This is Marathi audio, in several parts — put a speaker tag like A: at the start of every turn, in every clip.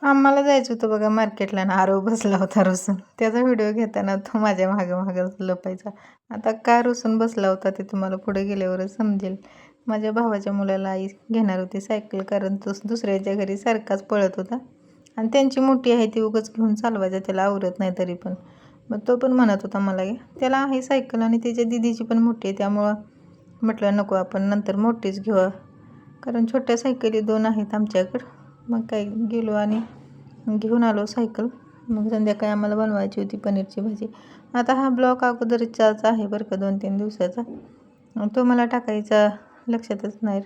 A: आम्हाला जायचं होतं बघा मार्केटला आणि आरव बसला होता रुसून. त्याचा व्हिडिओ घेताना तो माझ्या मागं लपायचा. आता का रुसून बसला होता ते तुम्हाला पुढे गेल्यावरच समजेल. माझ्या भावाच्या मुलाला आई घेणार होती सायकल, कारण तो दुसऱ्याच्या घरी सारखाच पळत होता आणि त्यांची मोठी आहे ती उगाच घेऊन चालवायचं, त्याला आवरत नाही तरी पण. मग तो पण म्हणत होता मला घ्या. त्याला आहे सायकल आणि त्याच्या दिदीची पण मोठी आहे, त्यामुळं म्हटलं नको आपण नंतर मोठीच घेऊ, कारण छोट्या सायकली 2 आहेत आमच्याकडं. मग काय गेलो आणि घेऊन आलो सायकल. मग संध्याकाळी आम्हाला बनवायची होती पनीरची भाजी. आता हा ब्लॉग अगोदरचाच आहे बरं का, 2-3 दिवसाचा. तो मला टाकायचा लक्षातच नाही,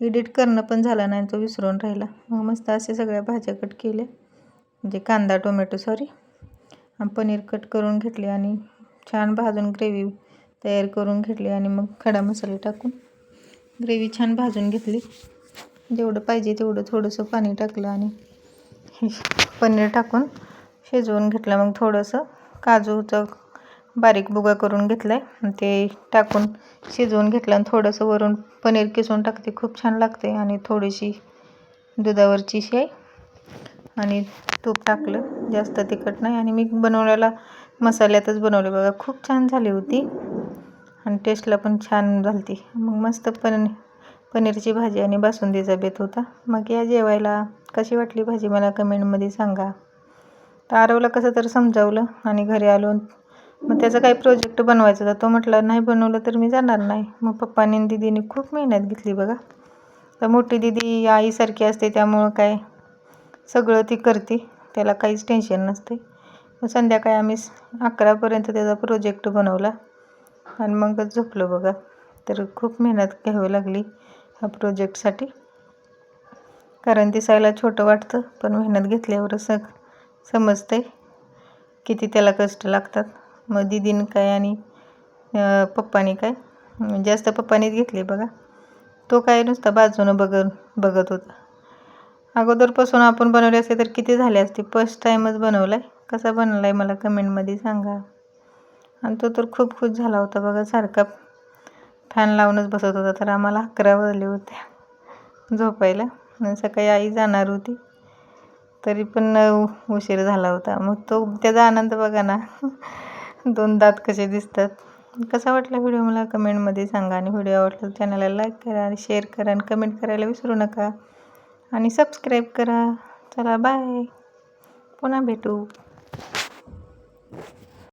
A: एडिट करणं पण झाला नाही, तो विसरून राहिला. मग मस्त असे सगळ्या भाज्या कट केल्या, म्हणजे कांदा टोमॅटो आणि पनीर कट करून घेतले आणि छान भाजून ग्रेव्ही तयार करून घेतली आणि मग खडा मसाला टाकून ग्रेव्ही छान भाजून घेतली. जेवढं पाहिजे तेवढं थोडंसं पाणी टाकलं आणि पनीर टाकून शिजवून घेतलं. मग थोडंसं काजूचं बारीक बुगा करून घेतलं आहे, ते टाकून शिजवून घेतलं आणि थोडंसं वरून पनीर किसून टाकते, खूप छान लागते. आणि थोडीशी दुधावरची शाई आणि तूप टाकलं, जास्त तिखट नाही. आणि मी बनवलेला मसाल्यातच बनवले बघा, खूप छान झाली होती आणि टेस्टला पण छान झाली ती. मग मस्त पनीरची भाजी आणि बासुंदीचा बेत होता. मग या जेवायला. कशी वाटली भाजी मला कमेंटमध्ये सांगा. तर आरवला कसं तर समजावलं आणि घरी आलो. मग त्याचा काही प्रोजेक्ट बनवायचा होता, तो म्हटला नाही बनवलं तर मी जाणार नाही. मग पप्पानी आणि दीदीने खूप मेहनत घेतली बघा. तर मोठी दीदी आईसारखी असते, त्यामुळं काय सगळं ती करते, त्याला काहीच टेन्शन नसते. मग संध्याकाळी आम्ही 11पर्यंत त्याचा प्रोजेक्ट बनवला आणि मगच झोपलो बघा. तर खूप मेहनत घ्यावी लागली ह्या प्रोजेक्टसाठी, कारण दिसायला छोटं वाटतं पण मेहनत घेतल्यावरच समजते किती त्याला कष्ट लागतात. मग दीदीनं काय आणि पप्पानी काय, जास्त पप्पानीच घेतली बघा. तो काय नुसता बाजूनं बघत होता. अगोदरपासून आपण बनवले असते तर किती झाले असते. फर्स्ट टाईमच बनवला आहे. कसा बनवला आहे मला कमेंटमध्ये सांगा. आणि तो तर खूप खुश झाला होता बघा, सारखा फॅन लावूनच बसत होता. तर आम्हाला 11 वाजले होते झोपायला आणि सकाळी आई जाणार होती, तरी पण उशीर झाला होता. मग तो त्याचा आनंद बघा ना, 2 दात कसे दिसतात. कसा वाटला व्हिडिओ मला कमेंटमध्ये सांगा. आणि व्हिडिओ आवडला तर चॅनलला लाईक करा आणि शेअर करा आणि कमेंट करायला विसरू नका आणि सबस्क्राईब करा. चला बाय, पुन्हा भेटू.